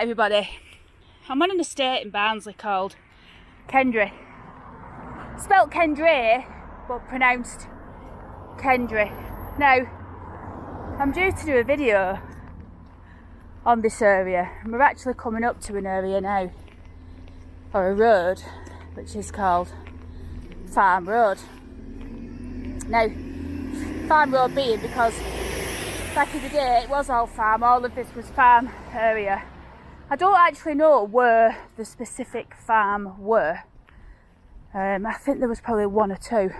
Right everybody, I'm on an estate in Barnsley called Kendry. Spelt Kendry, but pronounced Kendry. Now, I'm due to do a video on this area, and we're actually coming up to an area now, or a road, which is called Farm Road. Now, Farm Road being because back in the day it was all farm, all of this was farm area. I don't actually know where the specific farm were. I think there was probably one or two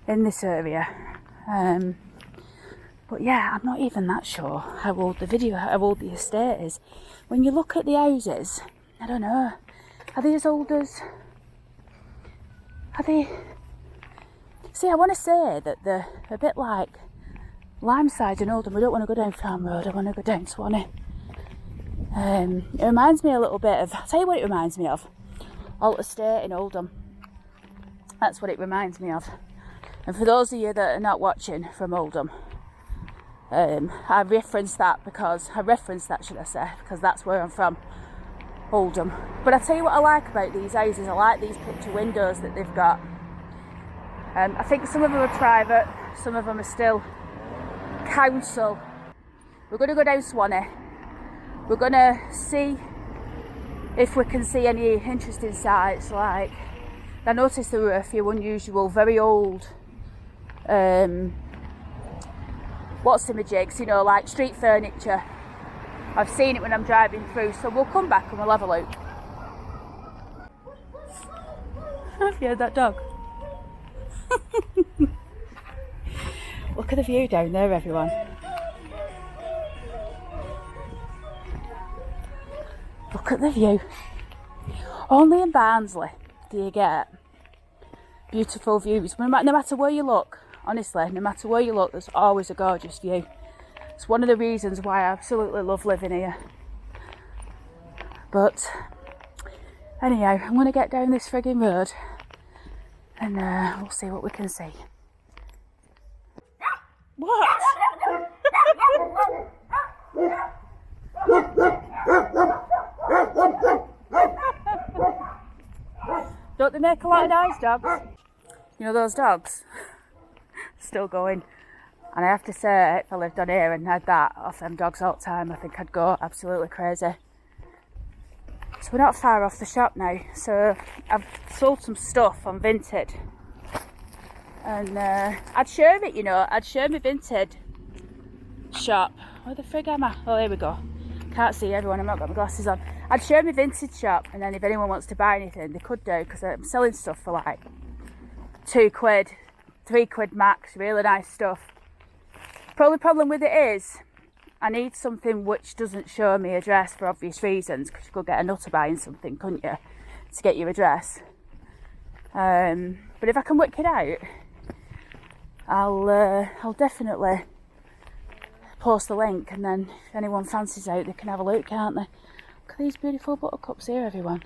in this area. But yeah, I'm not even that sure how old the estate is. When you look at the houses, I don't know, are they as old as, are they, see, I want to say that they're a bit like Limeside and Oldham. We don't want to go down Farm Road, I want to go down Swanee. It reminds me a little bit of, I'll tell you what it reminds me of, Alt Estate in Oldham. That's what it reminds me of. And for those of you that are not watching from Oldham, I reference that, should I say, because that's where I'm from, Oldham. But I tell you what I like about these houses, I like these picture windows that they've got. I think some of them are private, some of them are still council. We're going to go down Swanee. We're going to see if we can see any interesting sights. Like, I noticed there were a few unusual, very old, what's the jigs, you know, like street furniture. I've seen it when I'm driving through, so we'll come back and we'll have a look. Have you heard that dog? Look at the view down there, everyone. Look at the view. Only in Barnsley do you get beautiful views. No matter where you look, honestly, no matter where you look, there's always a gorgeous view. It's one of the reasons why I absolutely love living here. But anyhow, I'm going to get down this frigging road and we'll see what we can see. What? Don't they make a lot of noise, dogs? You know those dogs? Still going. And I have to say, if I lived on here and had that off them dogs all the time, I think I'd go absolutely crazy. So we're not far off the shop now. So I've sold some stuff on Vinted. And I'd share it, you know. I'd share my Vinted shop. Where the frig am I? Oh, here we go. Can't see everyone, I've not got my glasses on. I'd share my Vinted shop, and then if anyone wants to buy anything, they could do, because I'm selling stuff for like £2, £3 max, really nice stuff. Probably problem with it is, I need something which doesn't show me address for obvious reasons, because you could get a nutter buying something, couldn't you, to get your address. But if I can work it out, I'll definitely post the link, and then if anyone fancies out, they can have a look, can't they? Look at these beautiful buttercups here, everyone.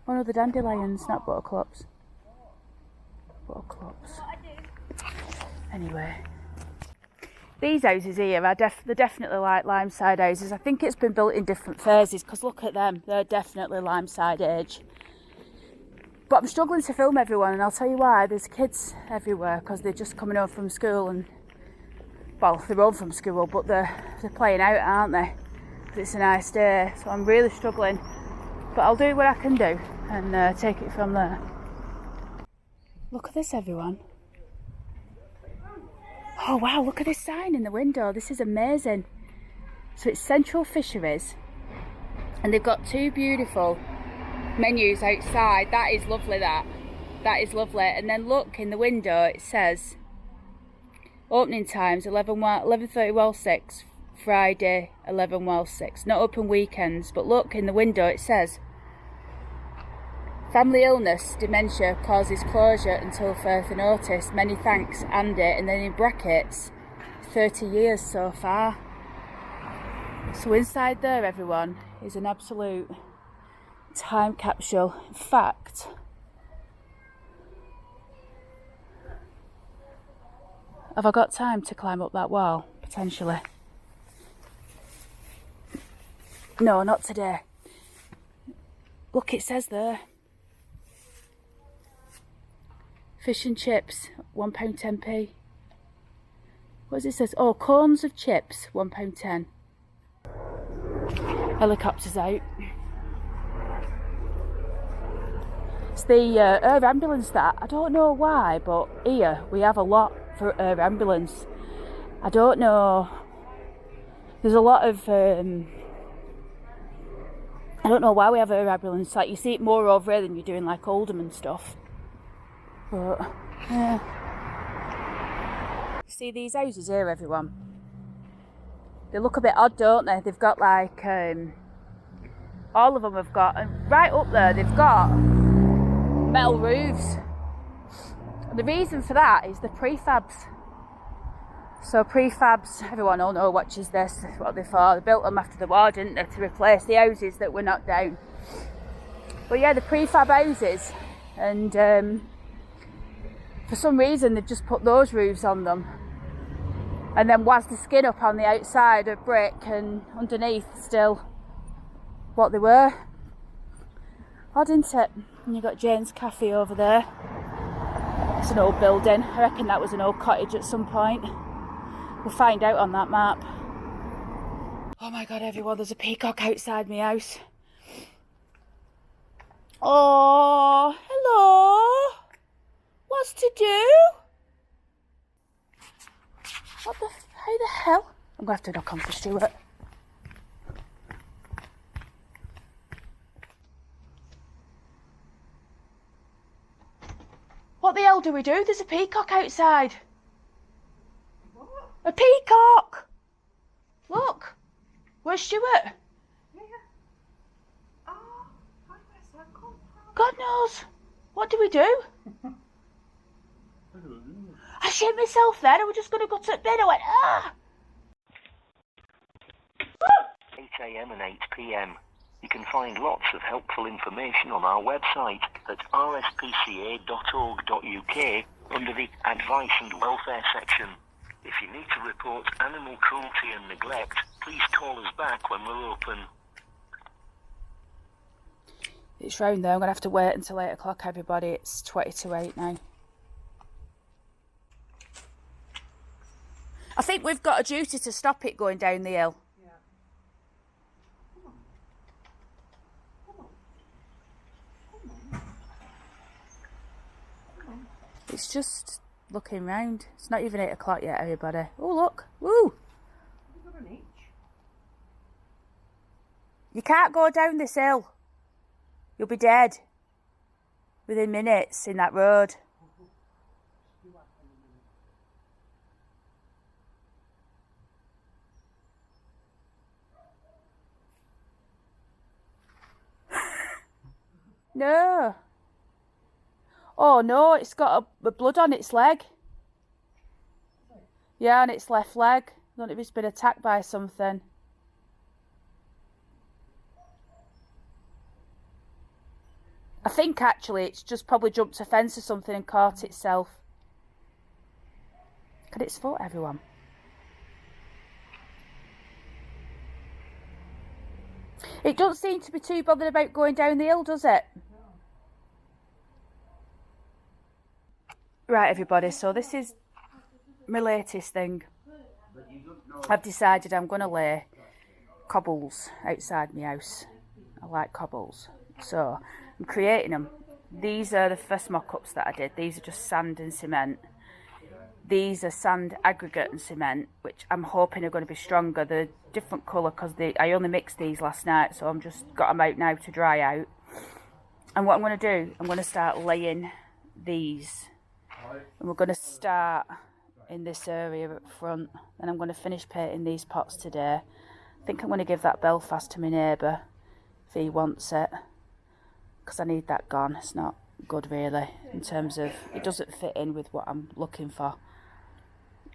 One of the dandelions, not buttercups. Buttercups. Anyway, these houses here are they're definitely like Limeside houses. I think it's been built in different phases, because look at them, they're definitely Limeside age. But I'm struggling to film everyone, and I'll tell you why. There's kids everywhere because they're just coming home from school, and well, they're home from school, but they're playing out, aren't they? Because it's a nice day, so I'm really struggling. But I'll do what I can do and take it from there. Look at this, everyone. Oh wow, look at this sign in the window. This is amazing. So it's Central Fisheries, and they've got two beautiful menus outside. That is lovely, that is lovely. And then look in the window, it says opening times 11:30 well 6, Friday 11 well 6, not open weekends. But look in the window, it says family illness, dementia causes closure until further notice. Many thanks, Andy. And then in brackets, 30 years so far. So inside there, everyone, is an absolute time capsule. In fact, have I got time to climb up that wall? Potentially. No, not today. Look, it says there. Fish and chips, £1 10p. What does it say? Oh, corns of chips, £1 10. Helicopter's out. It's the air ambulance that, I don't know why, but here we have a lot for air ambulance. I don't know. There's a lot of, I don't know why we have air ambulance. Like, you see it more over here than you do in like Oldham and stuff. But, yeah. See these houses here, everyone? They look a bit odd, don't they? They've got like, all of them have got, and right up there they've got metal roofs. And the reason for that is the prefabs. So prefabs, everyone all know watches this, what they're for. They built them after the war, didn't they, to replace the houses that were knocked down. But yeah, the prefab houses, and for some reason they've just put those roofs on them. And then was the skin up on the outside of brick, and underneath still what they were. Odd, isn't it? And you've got Jane's Cafe over there. It's an old building. I reckon that was an old cottage at some point. We'll find out on that map. Oh my god, everyone, there's a peacock outside my house. Oh, hello. What's to do? How the hell? I'm going to have to knock on for Stuart. What the hell do we do? There's a peacock outside. What? A peacock! Look. Where's Stuart? Yeah. Oh, God knows. What do we do? I shit myself then. I was just going to go to bed. I went, ah! 8 a.m. and 8 p.m. You can find lots of helpful information on our website at rspca.org.uk under the Advice and Welfare section. If you need to report animal cruelty and neglect, please call us back when we're open. It's round there. I'm going to have to wait until 8 o'clock, everybody. It's 20 to 8 now. I think we've got a duty to stop it going down the hill. Yeah. Come on. It's just looking round. It's not even 8 o'clock yet, everybody. Oh, look. Woo! Have you got an itch? You can't go down this hill. You'll be dead within minutes in that road. No. Oh no, it's got a blood on its leg. Yeah, on its left leg. I don't know if it's been attacked by something. I think actually it's just probably jumped a fence or something and caught itself. Look at its foot, everyone. It doesn't seem to be too bothered about going down the hill, does it? Right, everybody, so this is my latest thing. I've decided I'm going to lay cobbles outside my house. I like cobbles. So I'm creating them. These are the first mock-ups that I did. These are just sand and cement. These are sand, aggregate and cement, which I'm hoping are going to be stronger. They're different colour because I only mixed these last night, so I'm just got them out now to dry out. And what I'm going to do, I'm going to start laying these. And we're going to start in this area at front. And I'm going to finish painting these pots today. I think I'm going to give that Belfast to my neighbour if he wants it, because I need that gone. It's not good really in terms of, it doesn't fit in with what I'm looking for.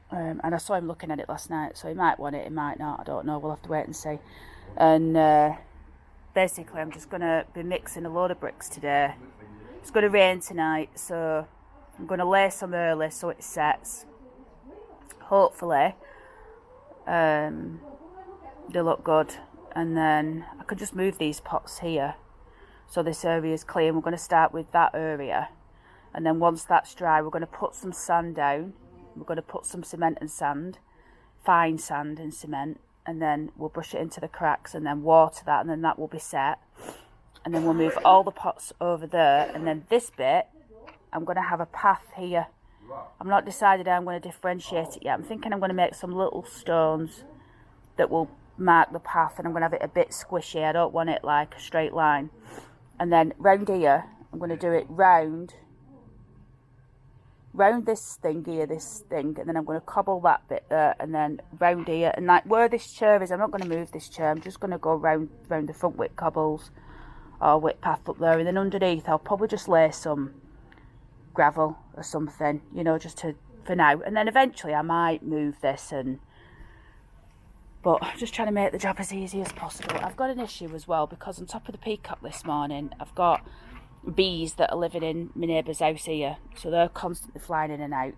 And I saw him looking at it last night, so he might want it, he might not, I don't know, we'll have to wait and see. And basically I'm just going to be mixing a load of bricks today. It's going to rain tonight, so I'm going to lay some early so it sets. Hopefully they look good, and then I could just move these pots here. So this area is clear. We're going to start with that area. And then once that's dry, we're going to put some sand down. We're going to put some cement and sand, fine sand and cement. And then we'll brush it into the cracks and then water that. And then that will be set. And then we'll move all the pots over there. And then this bit, I'm going to have a path here. I'm not decided how I'm going to differentiate it yet. I'm thinking I'm going to make some little stones that will mark the path. And I'm going to have it a bit squishy. I don't want it like a straight line. And then round here, I'm going to do it round this thing here, this thing, and then I'm going to cobble that bit there, and then round here, and like where this chair is, I'm not going to move this chair, I'm just going to go round the front with cobbles, or with path up there, and then underneath I'll probably just lay some gravel or something, you know, just for now, and then eventually I might move this, but I'm just trying to make the job as easy as possible. I've got an issue as well, because on top of the peacock this morning, I've got bees that are living in my neighbour's house here, so they're constantly flying in and out.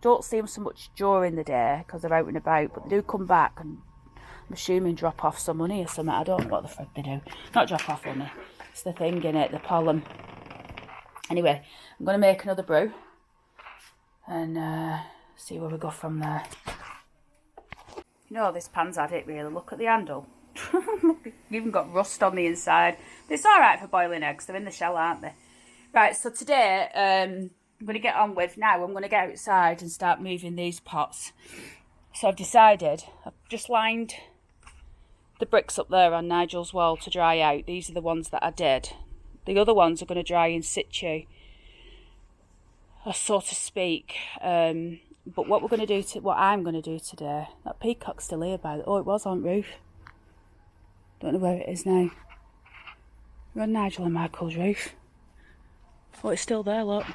Don't see them so much during the day because they're out and about, but they do come back and I'm assuming drop off some honey or something. I don't know what the fuck they do. Not drop off honey, it's the thing in it, the pollen. Anyway, I'm going to make another brew and see where we go from there. You know, this pan's had it really. Look at the handle. Even got rust on the inside. But it's alright for boiling eggs. They're in the shell, aren't they? Right, so today I'm going to get on with, now I'm going to get outside and start moving these pots. So I've decided, I've just lined the bricks up there on Nigel's wall to dry out. These are the ones that I did. The other ones are going to dry in situ, so to speak. But what we're going to do, what I'm going to do today, that peacock's still here by the, oh, it was on roof. Don't know where it is now. We're on Nigel and Michael's roof. Oh, it's still there, look.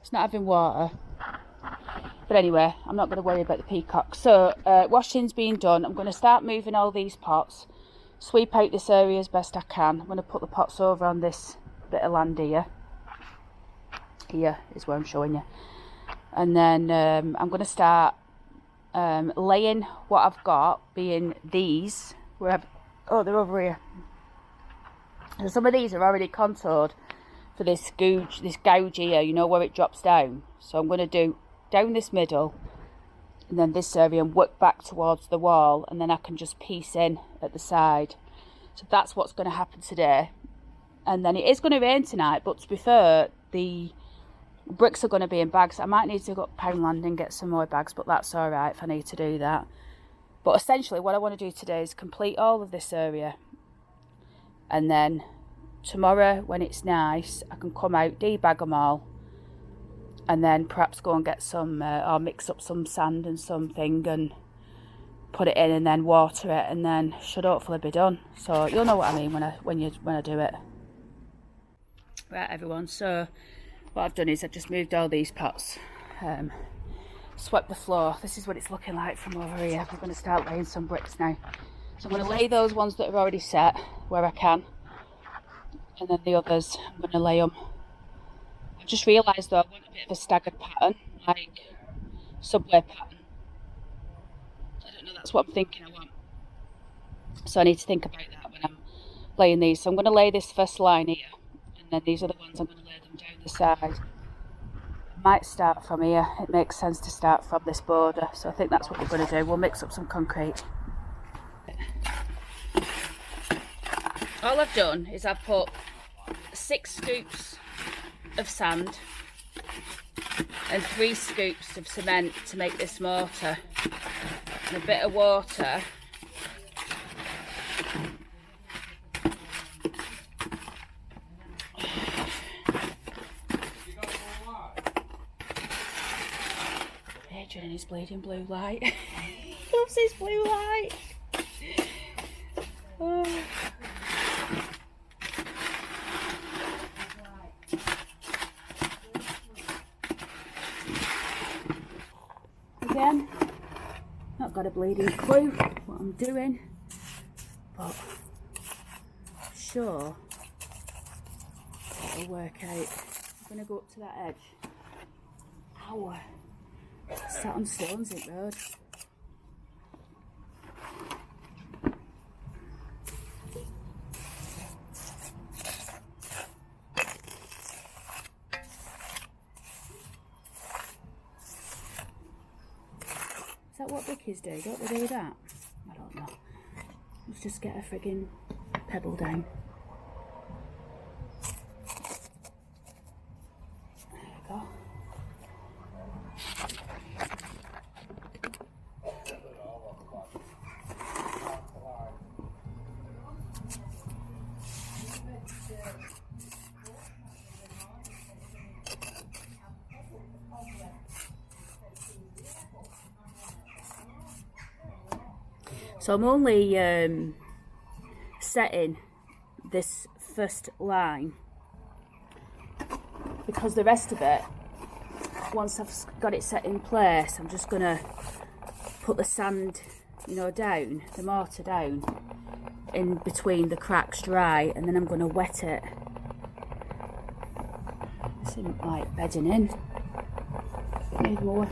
It's not having water. But anyway, I'm not going to worry about the peacock. So, washing's been done. I'm going to start moving all these pots. Sweep out this area as best I can. I'm going to put the pots over on this bit of land here. Here is where I'm showing you. And then I'm going to start laying what I've got, being these. Oh, they're over here. So some of these are already contoured for this gouge here, you know, where it drops down. So I'm going to do down this middle and then this area and work back towards the wall, and then I can just piece in at the side. So that's what's going to happen today. And then it is going to rain tonight, but to be fair, the bricks are going to be in bags. I might need to go up Poundland and get some more bags, but that's alright if I need to do that. But essentially what I want to do today is complete all of this area, and then tomorrow when it's nice I can come out, debag them all, and then perhaps go and get some or mix up some sand and something and put it in, and then water it, and then should hopefully be done. So you'll know what I mean when I do it. Right everyone, so what I've done is I've just moved all these pots, swept the floor. This is what it's looking like from over here. I'm going to start laying some bricks now. So I'm going to lay those ones that are already set where I can, and then the others I'm going to lay them. I've just realised though I want a bit of a staggered pattern, like subway pattern. I don't know, that's what I'm thinking I want. So I need to think about that when I'm laying these. So I'm going to lay this first line here, and then these other ones I'm going to lay them down the side. Might start from here. It makes sense to start from this border, so I think that's what we're going to do. We'll mix up some concrete. All I've done is I've put 6 scoops of sand and 3 scoops of cement to make this mortar, and a bit of water. In his bleeding blue light. He loves his blue light. Oh. Again, not got a bleeding clue what I'm doing, but sure it'll work out. I'm going to go up to that edge. Ow. Sat on stones, it road. what brickies do? Don't they do that? I don't know. Let's just get a friggin' pebble down. There we go. So I'm only setting this first line because the rest of it, once I've got it set in place, I'm just going to put the sand, you know, down, the mortar down in between the cracks dry, and then I'm going to wet it. This isn't like bedding in. Need more.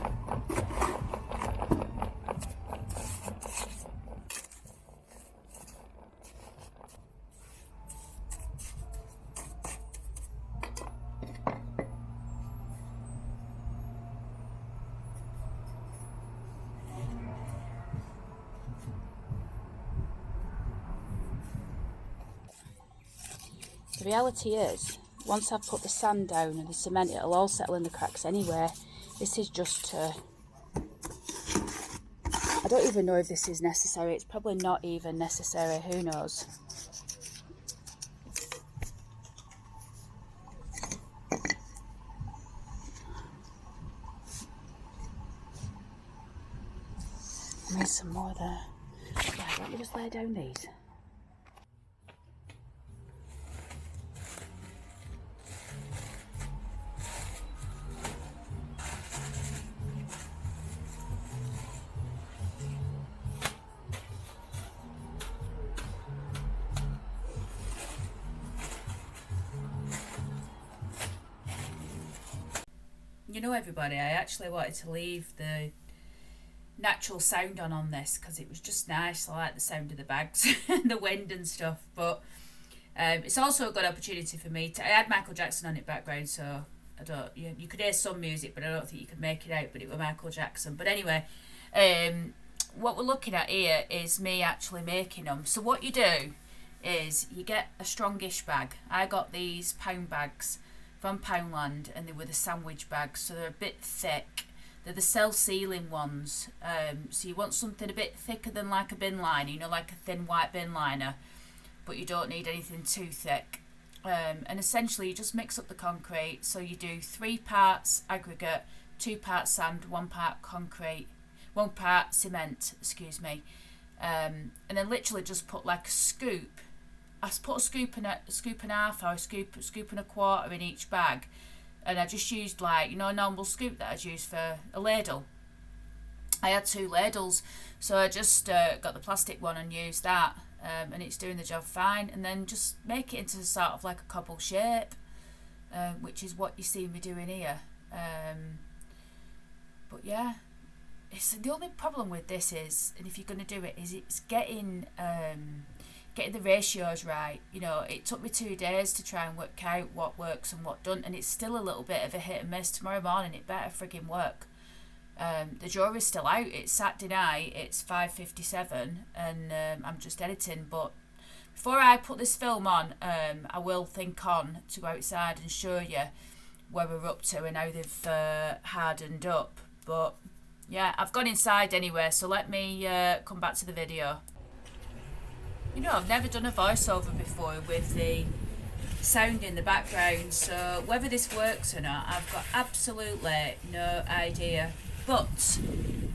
The reality is, once I've put the sand down and the cement, it'll all settle in the cracks anyway. This is just to... I don't even know if this is necessary. It's probably not even necessary. Who knows? I need some more there. Right, let me just lay down these. You know, everybody, I actually wanted to leave the natural sound on this because it was just nice. I like the sound of the bags and the wind and stuff, but it's also a good opportunity for me to... I had Michael Jackson on it background, so I don't... You could hear some music, but I don't think you could make it out, but it was Michael Jackson. But anyway, what we're looking at here is me actually making them. So what you do is you get a strongish bag. I got these pound bags from Poundland, and they were the sandwich bags, so they're a bit thick. They're the self-sealing ones, so you want something a bit thicker than like a bin liner, you know, like a thin white bin liner, but you don't need anything too thick. And essentially you just mix up the concrete, so you do 3 parts aggregate, 2 parts sand, 1 part concrete, 1 part cement, excuse me, and then literally just put like a scoop. I put a scoop and a half, or a scoop and a quarter in each bag, and I just used, like, you know, a normal scoop that I'd use for a ladle. I had 2 ladles, so I just got the plastic one and used that, and it's doing the job fine. And then just make it into sort of like a cobble shape, which is what you see me doing here. But yeah, it's the only problem with this is, and if you're going to do it, is it's getting the ratios right. You know, it took me 2 days to try and work out what works and what doesn't, and it's still a little bit of a hit and miss. Tomorrow morning it better friggin' work. The jury's still out. It's Saturday night, it's 5:57, and I'm just editing. But before I put this film on, I will think on to go outside and show you where we're up to and how they've hardened up. But yeah, I've gone inside anyway, so let me come back to the video. You know, I've never done a voiceover before with the sound in the background, so whether this works or not, I've got absolutely no idea. But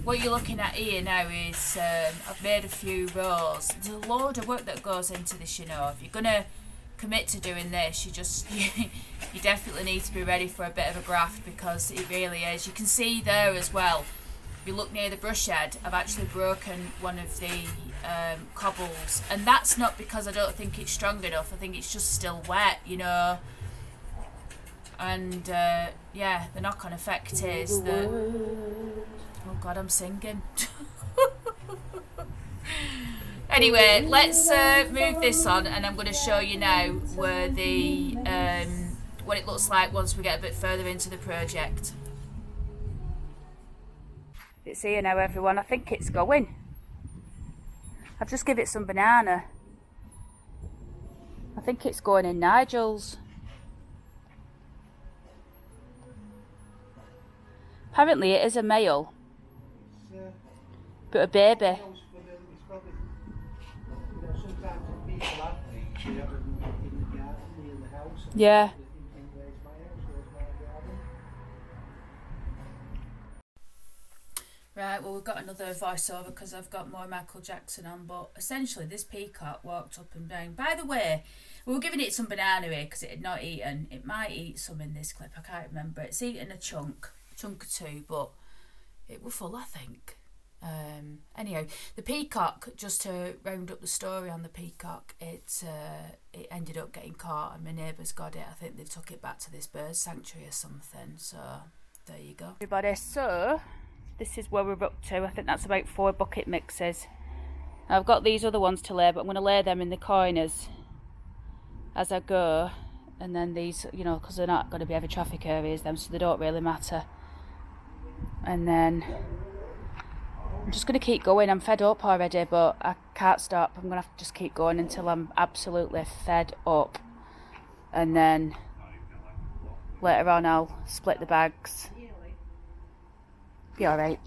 what you're looking at here now is I've made a few rows. There's a load of work that goes into this, you know. If you're going to commit to doing this, you definitely need to be ready for a bit of a graft, because it really is. You can see there as well, if you look near the brush head, I've actually broken one of the cobbles, and that's not because I don't think it's strong enough. I think it's just still wet, you know. And yeah, the knock-on effect is that... Oh God, I'm singing. Anyway, let's move this on, and I'm going to show you now where the what it looks like once we get a bit further into the project. It's here now, everyone. I think it's going. I've just given it some banana. I think it's going in Nigel's. Apparently it is a male. But a baby. Yeah. Right, well, we've got another voiceover because I've got more Michael Jackson on, but essentially this peacock walked up and down. By the way, we were giving it some banana here because it had not eaten. It might eat some in this clip, I can't remember. It's eaten a chunk or two, but it was full, I think. Anyway, the peacock, just to round up the story on the peacock, it ended up getting caught and my neighbours got it. I think they've took it back to this bird sanctuary or something, so there you go. Everybody, so this is where we're up to. I think that's about 4 bucket mixes. I've got these other ones to lay, but I'm going to lay them in the corners as I go, and then these, you know, because they're not going to be heavy traffic areas, them, so they don't really matter. And then I'm just going to keep going. I'm fed up already, but I can't stop. I'm going to have to just keep going until I'm absolutely fed up. And then later on I'll split the bags. Be alright.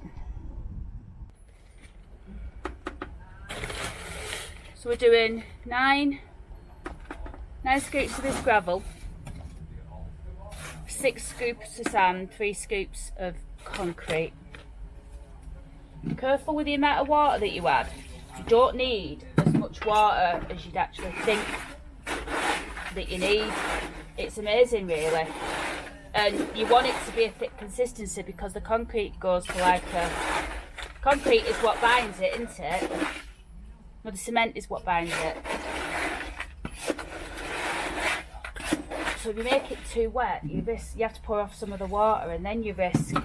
So we're doing 9 scoops of this gravel, 6 scoops of sand, 3 scoops of concrete. Careful with the amount of water that you add. You don't need as much water as you'd actually think that you need. It's amazing, really. And you want it to be a thick consistency because the concrete goes for like a... Concrete is what binds it, isn't it? Well, the cement is what binds it. So if you make it too wet, you have to pour off some of the water, and then you risk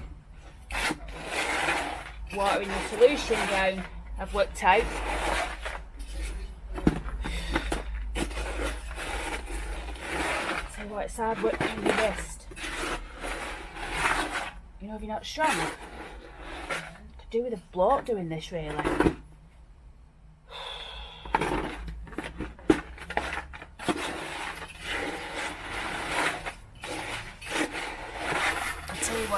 watering your solution down. I've worked out. Tell you what, it's hard work on your wrist. You know, if you're not strong, could do with a bloke doing this, really.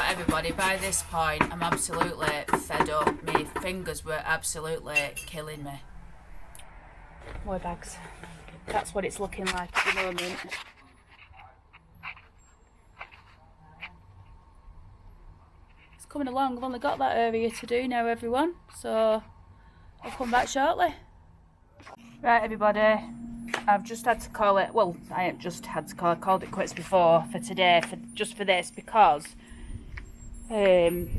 Everybody, by this point I'm absolutely fed up. My fingers were absolutely killing me. More bags. That's what it's looking like at the moment. It's coming along. I've only got that area to do now, everyone, so I'll come back shortly. Right, everybody, I've just had to call it, well, I haven't just had to call it, called it quits before for today, just for this, because I'm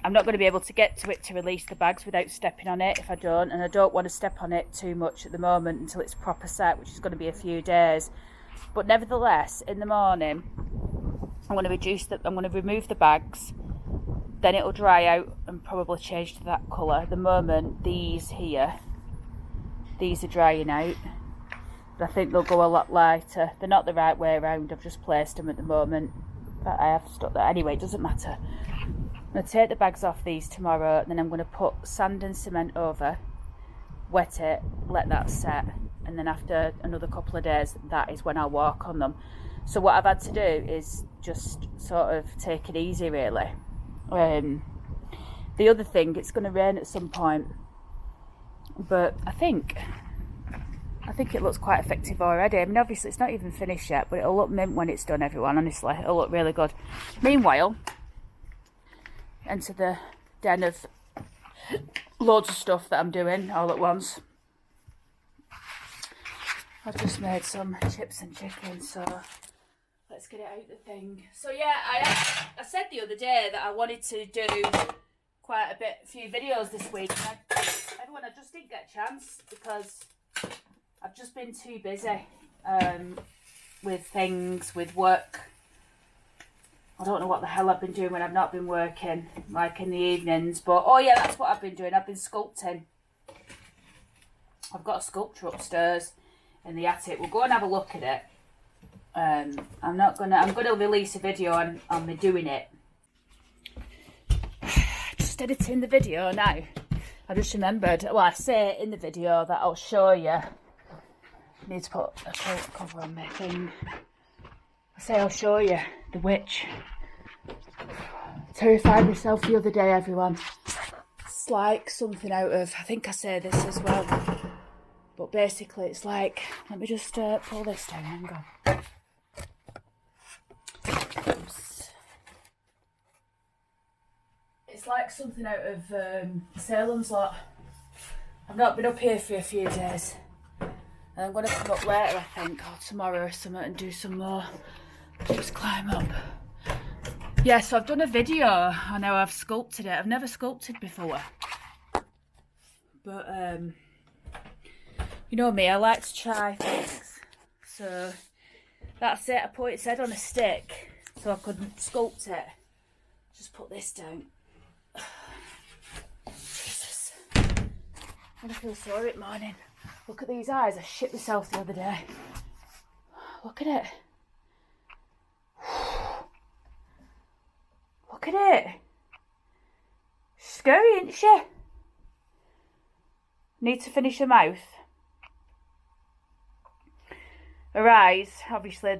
not going to be able to get to it to release the bags without stepping on it if I don't, and I don't want to step on it too much at the moment until it's proper set, which is going to be a few days. But nevertheless, in the morning I'm going to remove the bags, then it'll dry out and probably change to that colour. At the moment, these are drying out, but I think they'll go a lot lighter. They're not the right way around, I've just placed them at the moment. But I have stuck there. Anyway, it doesn't matter. I'm going to take the bags off these tomorrow, and then I'm going to put sand and cement over, wet it, let that set, and then after another couple of days, that is when I'll walk on them. So what I've had to do is just sort of take it easy, really. The other thing, it's going to rain at some point, but I think it looks quite effective already. I mean, obviously it's not even finished yet, but it'll look mint when it's done, everyone, honestly. It'll look really good. Meanwhile, enter the den of loads of stuff that I'm doing all at once. I've just made some chips and chicken, so let's get it out the thing. So yeah, I said the other day that I wanted to do quite a few videos this week. Everyone, I just didn't get a chance because I've just been too busy with things, with work. I don't know what the hell I've been doing when I've not been working, like in the evenings. But, oh yeah, that's what I've been doing. I've been sculpting. I've got a sculpture upstairs in the attic. We'll go and have a look at it. I'm going to release a video on me doing it. just editing the video now. I just remembered, well, I say in the video that I'll show you. I need to put a coat cover on my thing. I say I'll show you the witch. Terrified myself the other day, everyone. It's like something out of, I think I say this as well. But basically it's like, let me just pull this down, hang on. Oops. It's like something out of Salem's Lot. I've not been up here for a few days. And I'm going to come up later, I think, or tomorrow or something, and do some more. Just climb up. Yeah, so I've done a video on how I've sculpted it. I've never sculpted before. But, you know me, I like to try things. So, that's it. I put its head on a stick so I could sculpt it. Just put this down. Jesus. I feel sore at morning. Look at these eyes. I shit myself the other day. Look at it. Look at it. Scary, isn't she? Need to finish her mouth. Her eyes, obviously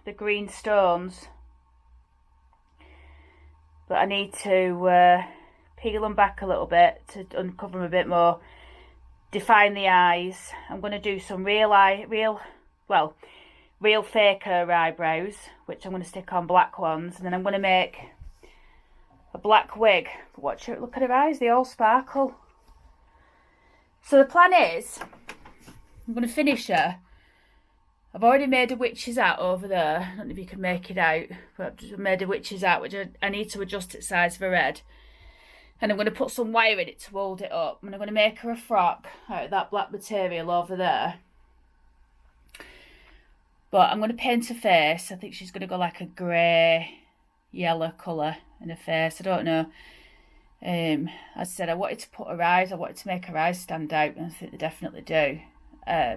the green stones. But I need to peel them back a little bit to uncover them a bit more. Define the eyes. I'm going to do some real faker eyebrows, which I'm going to stick on black ones, and then I'm going to make a black wig. But watch it, look at her eyes, they all sparkle. So the plan is, I'm going to finish her. I've already made a witch's hat over there. I don't know if you can make it out, but I've just made a witch's hat, which I need to adjust its size for red. And I'm going to put some wire in it to hold it up. And I'm going to make her a frock out of that black material over there. But I'm going to paint her face. I think she's going to go like a grey, yellow colour in her face. I don't know. As I said, I wanted to put her eyes. I wanted to make her eyes stand out. And I think they definitely do. I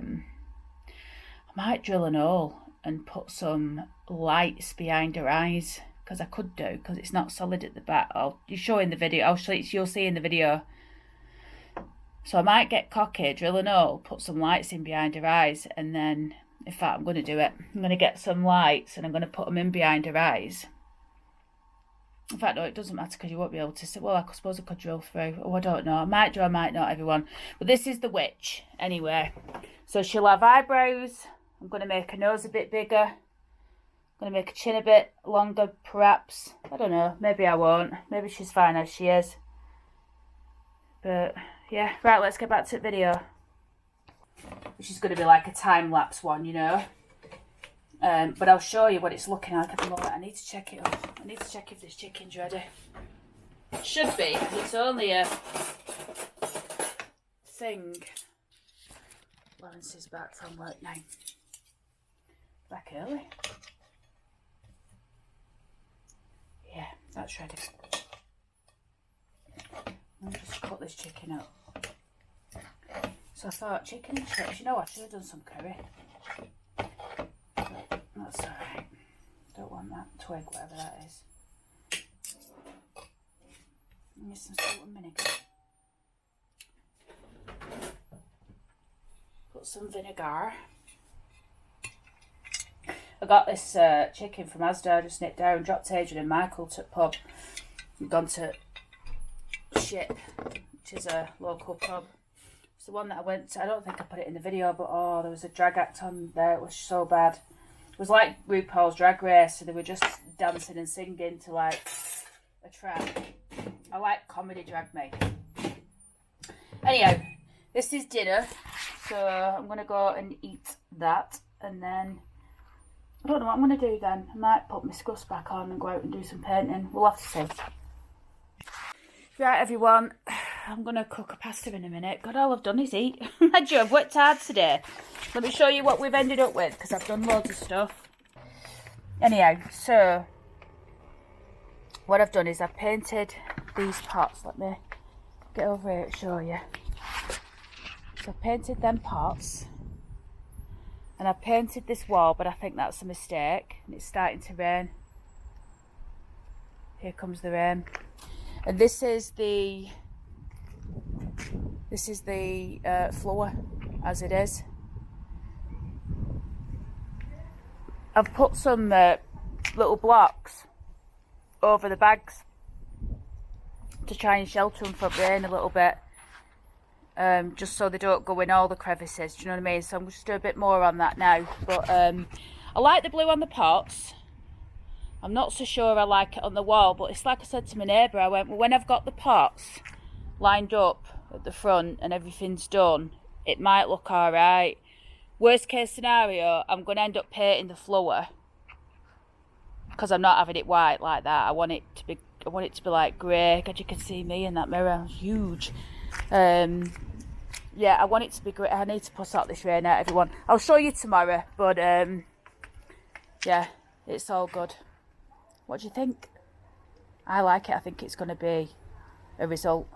might drill an hole and put some lights behind her eyes. Because I could do. Because it's not solid at the back. You'll show in the video. You'll see in the video. So I might get cocky, drill an hole, put some lights in behind her eyes. And then... in fact, I'm going to do it. I'm going to get some lights and I'm going to put them in behind her eyes. In fact, no, it doesn't matter because you won't be able to see. Well, I suppose I could drill through. Oh, I don't know. I might do, I might not, everyone. But this is the witch, anyway. So she'll have eyebrows. I'm going to make her nose a bit bigger. I'm going to make her chin a bit longer, perhaps. I don't know. Maybe I won't. Maybe she's fine as she is. But, yeah. Right, let's get back to the video. Which is going to be like a time-lapse one, you know. But I'll show you what it's looking like at the moment. I need to check it up. I need to check if this chicken's ready. It should be. It's only a thing. Lawrence is back from work now. Back early. Yeah, that's ready. I'll just cut this chicken up. So I thought chicken and chips, you know what, I should have done some curry. But that's alright. Don't want that twig, whatever that is. Need some salt and vinegar. Put some vinegar. I got this chicken from Asda, I just nipped down, dropped Adrian and Michael to pub. I've gone to Ship, which is a local pub. It's the one that I went to. I don't think I put it in the video, but oh, there was a drag act on there. It was so bad. It was like RuPaul's Drag Race, so they were just dancing and singing to like a track. I like comedy drag me. Anyhow, this is dinner, so I'm going to go and eat that, and then I don't know what I'm going to do then. I might put my scuffs back on and go out and do some painting. We'll have to see. Right, everyone. I'm going to cook a pasta in a minute. God, all I've done is eat. I've worked hard today. Let me show you what we've ended up with, because I've done loads of stuff. Anyhow, so what I've done is I've painted these pots. Let me get over here and show you. So I've painted them pots. And I've painted this wall, but I think that's a mistake. And it's starting to rain. Here comes the rain. And this is the floor as it is. I've put some little blocks over the bags to try and shelter them from rain a little bit, just so they don't go in all the crevices, do you know what I mean? So I'm just doing a bit more on that now. But I like the blue on the pots. I'm not so sure I like it on the wall, but it's like I said to my neighbour, I went, well, when I've got the pots lined up at the front and everything's done, it might look alright. Worst case scenario, I'm going to end up painting the floor, because I'm not having it white like that. I want it to be like grey. God, you can see me in that mirror. It's huge. Yeah, I want it to be grey. I need to put out this rain out, everyone. I'll show you tomorrow, but yeah, it's all good. What do you think? I like it. I think it's going to be a result.